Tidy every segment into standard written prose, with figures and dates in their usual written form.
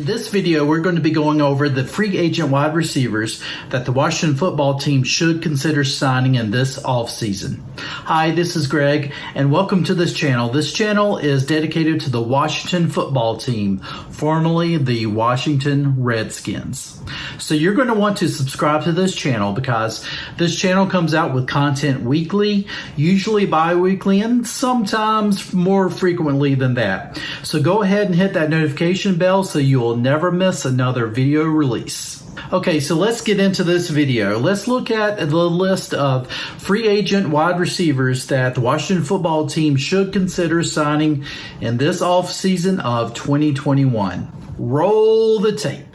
In this video, we're going to be going over the free agent wide receivers that the Washington football team should consider signing in this offseason. Hi, this is Greg, and welcome to this channel. This channel is dedicated to the Washington football team, formerly the Washington Redskins. So you're going to want to subscribe to this channel because this channel comes out with content weekly, usually bi-weekly, and sometimes more frequently than that. So go ahead and hit that notification bell so you will never miss another video release. Okay, so let's get into this video. Let's look at the list of free agent wide receivers that the Washington football team should consider signing in this offseason of 2021. Roll the tape.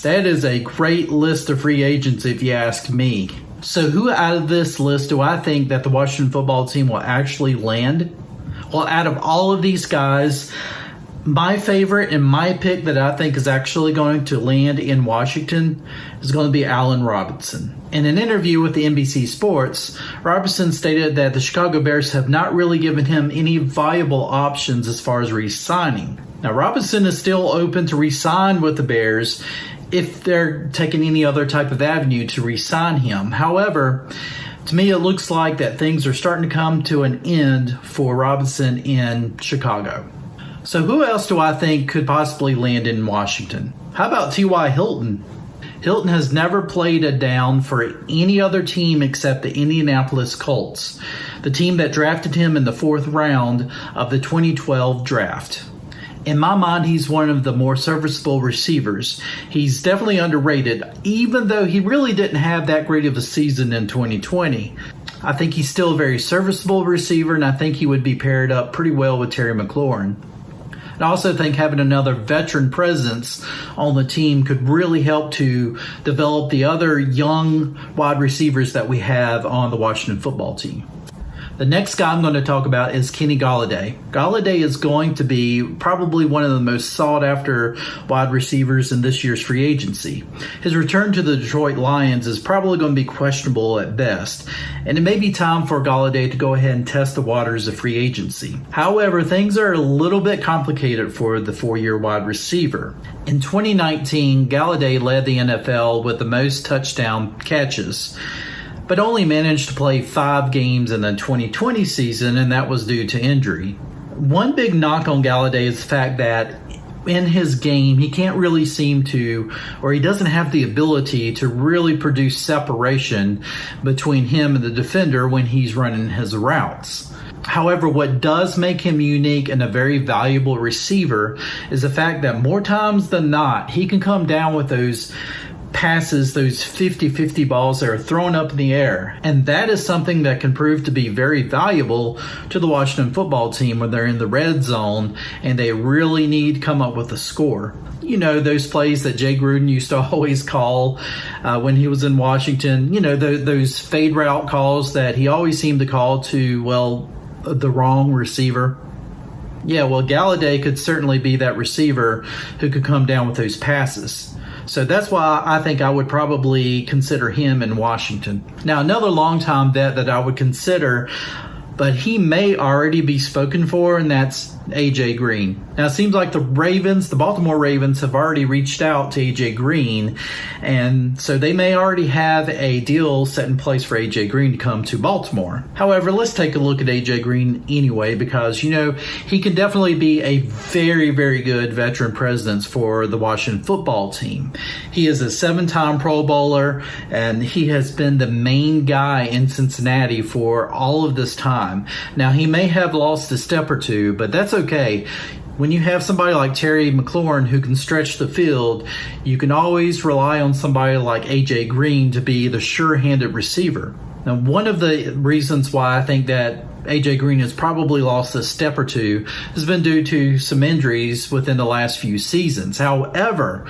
That is a great list of free agents if you ask me. So who out of this list do I think that the Washington football team will actually land? Well, out of all of these guys, my favorite and my pick that I think is actually going to land in Washington is going to be Allen Robinson. In an interview with the NBC Sports, Robinson stated that the Chicago Bears have not really given him any viable options as far as re-signing. Now, Robinson is still open to re-sign with the Bears if they're taking any other type of avenue to re-sign him. However, to me, it looks like that things are starting to come to an end for Robinson in Chicago. So who else do I think could possibly land in Washington? How about T.Y. Hilton? Hilton has never played a down for any other team except the Indianapolis Colts, the team that drafted him in the 4th round of the 2012 draft. In my mind, he's one of the more serviceable receivers. He's definitely underrated, even though he really didn't have that great of a season in 2020. I think he's still a very serviceable receiver, and I think he would be paired up pretty well with Terry McLaurin. I also think having another veteran presence on the team could really help to develop the other young wide receivers that we have on the Washington football team. The next guy I'm going to talk about is Kenny Golladay. Golladay is going to be probably one of the most sought-after wide receivers in this year's free agency. His return to the Detroit Lions is probably going to be questionable at best, and it may be time for Golladay to go ahead and test the waters of free agency. However, things are a little bit complicated for the 4-year wide receiver. In 2019, Golladay led the NFL with the most touchdown catches, but only managed to play 5 games in the 2020 season, and that was due to injury. One big knock on Golladay is the fact that in his game, he can't really seem to, or he doesn't have the ability to really produce separation between him and the defender when he's running his routes. However, what does make him unique and a very valuable receiver is the fact that more times than not, he can come down with those passes, those 50-50 balls that are thrown up in the air. And that is something that can prove to be very valuable to the Washington football team when they're in the red zone and they really need to come up with a score. You know, those plays that Jay Gruden used to always call when he was in Washington, you know, those fade route calls that he always seemed to call to, well, the wrong receiver. Yeah, well, Golladay could certainly be that receiver who could come down with those passes. So that's why I think I would probably consider him in Washington. Now, another longtime vet that I would consider, but he may already be spoken for, and that's A.J. Green. Now, it seems like the Baltimore Ravens have already reached out to A.J. Green, and so they may already have a deal set in place for A.J. Green to come to Baltimore. However, let's take a look at A.J. Green anyway, because, you know, he can definitely be a very, very good veteran presence for the Washington football team. He is a 7-time Pro Bowler, and he has been the main guy in Cincinnati for all of this time. Now, he may have lost a step or two, but that's okay. When you have somebody like Terry McLaurin who can stretch the field, you can always rely on somebody like A.J. Green to be the sure-handed receiver. Now, one of the reasons why I think that A.J. Green has probably lost a step or two has been due to some injuries within the last few seasons. However,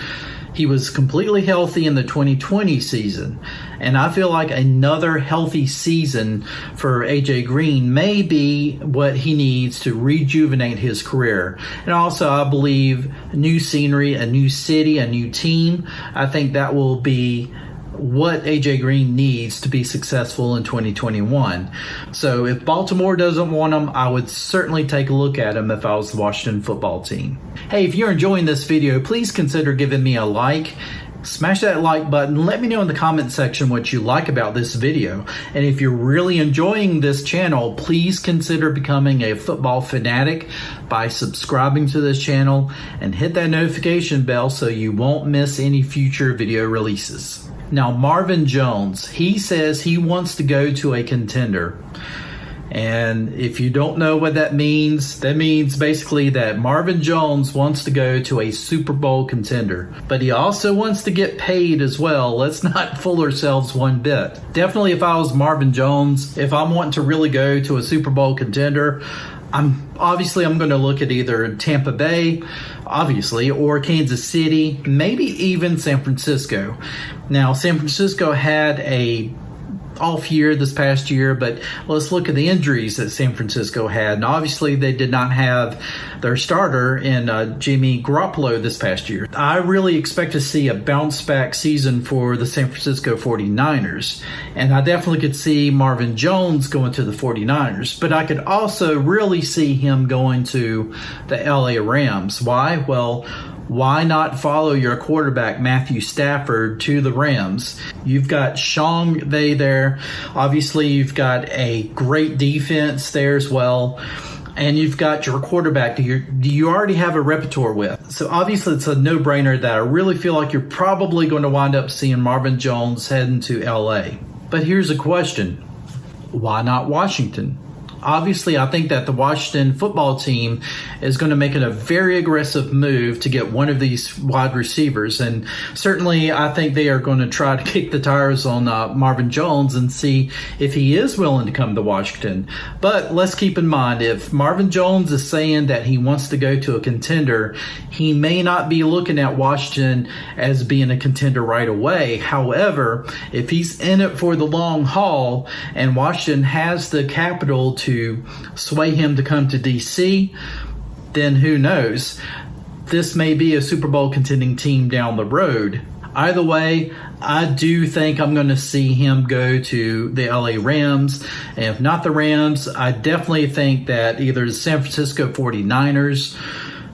he was completely healthy in the 2020 season, and I feel like another healthy season for A.J. Green may be what he needs to rejuvenate his career. And also, I believe new scenery, a new city, a new team, I think that will be what A.J. Green needs to be successful in 2021. So if Baltimore doesn't want him, I would certainly take a look at him if I was the Washington football team. Hey, if you're enjoying this video, please consider giving me a like. Smash that like button. Let me know in the comment section what you like about this video. And if you're really enjoying this channel, please consider becoming a football fanatic by subscribing to this channel and hit that notification bell so you won't miss any future video releases. Now, Marvin Jones, he says he wants to go to a contender. And if you don't know what that means basically that Marvin Jones wants to go to a Super Bowl contender. But he also wants to get paid as well. Let's not fool ourselves one bit. Definitely if I was Marvin Jones, if I'm wanting to really go to a Super Bowl contender, I'm going to look at either Tampa Bay, obviously, or Kansas City, maybe even San Francisco. Now, San Francisco had a off year this past year, but let's look at the injuries that San Francisco had. And obviously, they did not have their starter in Jimmy Garoppolo this past year. I really expect to see a bounce-back season for the San Francisco 49ers. And I definitely could see Marvin Jones going to the 49ers. But I could also really see him going to the LA Rams. Why? Well, why not follow your quarterback, Matthew Stafford, to the Rams? You've got Sean Vay there. Obviously, you've got a great defense there as well. And you've got your quarterback you already have a repertoire with. So obviously, it's a no-brainer that I really feel like you're probably going to wind up seeing Marvin Jones heading to LA. But here's a question. Why not Washington? Obviously, I think that the Washington football team is going to make it a very aggressive move to get one of these wide receivers. And certainly, I think they are going to try to kick the tires on Marvin Jones and see if he is willing to come to Washington. But let's keep in mind, if Marvin Jones is saying that he wants to go to a contender, he may not be looking at Washington as being a contender right away. However, if he's in it for the long haul and Washington has the capital to sway him to come to DC, then who knows? This may be a Super Bowl contending team down the road. Either way, I do think I'm going to see him go to the LA Rams. And if not the Rams, I definitely think that either the San Francisco 49ers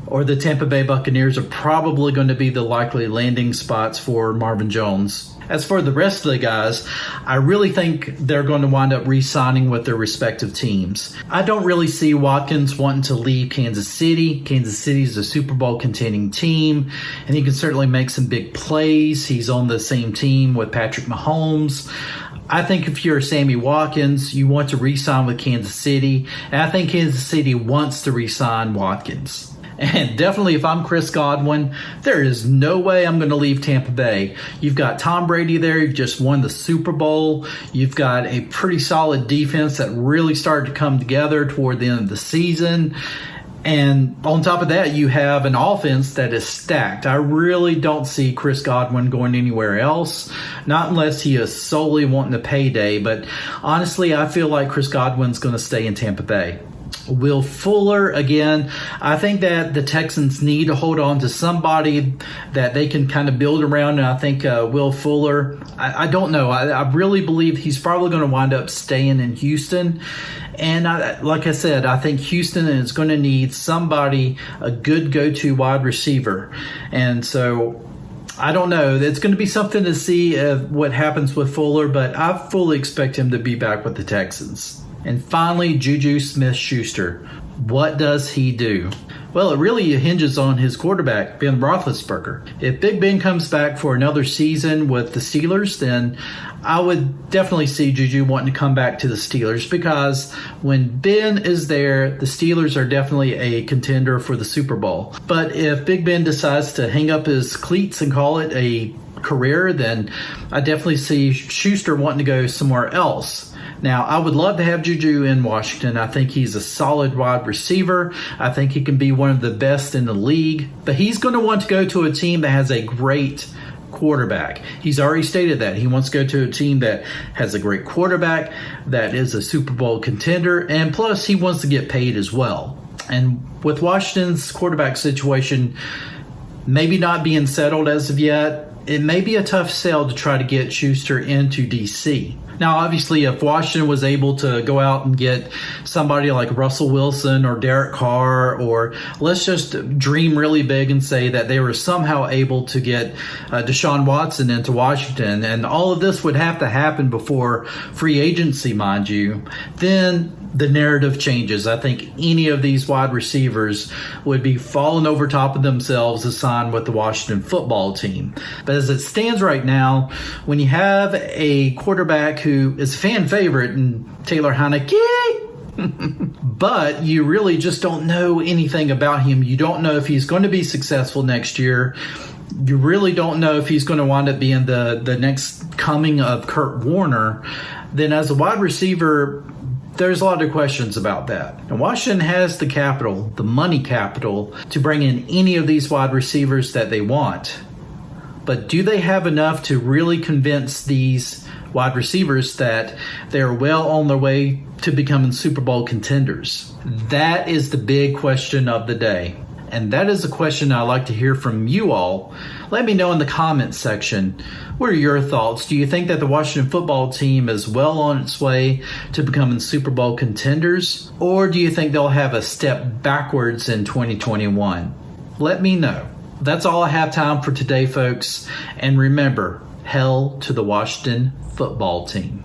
or the Tampa Bay Buccaneers are probably going to be the likely landing spots for Marvin Jones. As for the rest of the guys, I really think they're going to wind up re-signing with their respective teams. I don't really see Watkins wanting to leave Kansas City. Kansas City is a Super Bowl contending team, and he can certainly make some big plays. He's on the same team with Patrick Mahomes. I think if you're Sammy Watkins, you want to re-sign with Kansas City, and I think Kansas City wants to re-sign Watkins. And definitely, if I'm Chris Godwin, there is no way I'm going to leave Tampa Bay. You've got Tom Brady there. You've just won the Super Bowl. You've got a pretty solid defense that really started to come together toward the end of the season. And on top of that, you have an offense that is stacked. I really don't see Chris Godwin going anywhere else, not unless he is solely wanting a payday. But honestly, I feel like Chris Godwin's going to stay in Tampa Bay. Will Fuller, again, I think that the Texans need to hold on to somebody that they can kind of build around. And I think Will Fuller, I don't know. I really believe he's probably going to wind up staying in Houston. And like I said, I think Houston is going to need somebody, a good go-to wide receiver. And so I don't know. It's going to be something to see what happens with Fuller, but I fully expect him to be back with the Texans. And finally, Juju SmithSchuster. What does he do? Well, it really hinges on his quarterback, Ben Roethlisberger. If Big Ben comes back for another season with the Steelers, then I would definitely see Juju wanting to come back to the Steelers, because when Ben is there, the Steelers are definitely a contender for the Super Bowl. But if Big Ben decides to hang up his cleats and call it a career, then I definitely see Schuster wanting to go somewhere else. Now, I would love to have Juju in Washington. I think he's a solid wide receiver. I think he can be one of the best in the league. But he's going to want to go to a team that has a great quarterback. He's already stated that. He wants to go to a team that has a great quarterback, that is a Super Bowl contender, and plus he wants to get paid as well. And with Washington's quarterback situation maybe not being settled as of yet, it may be a tough sell to try to get Schuster into DC. Now, obviously, if Washington was able to go out and get somebody like Russell Wilson or Derek Carr, or let's just dream really big and say that they were somehow able to get Deshaun Watson into Washington, and all of this would have to happen before free agency, mind you, then the narrative changes. I think any of these wide receivers would be falling over top of themselves to sign with the Washington football team. But as it stands right now, when you have a quarterback who is a fan favorite in Taylor Heineke, but you really just don't know anything about him. You don't know if he's going to be successful next year. You really don't know if he's going to wind up being the next coming of Kurt Warner. Then as a wide receiver, there's a lot of questions about that. And Washington has the capital, the money capital, to bring in any of these wide receivers that they want. But do they have enough to really convince these wide receivers that they're well on their way to becoming Super Bowl contenders? That is the big question of the day. And that is a question I'd like to hear from you all. Let me know in the comments section. What are your thoughts? Do you think that the Washington football team is well on its way to becoming Super Bowl contenders? Or do you think they'll have a step backwards in 2021? Let me know. That's all I have time for today, folks. And remember, hell to the Washington football team.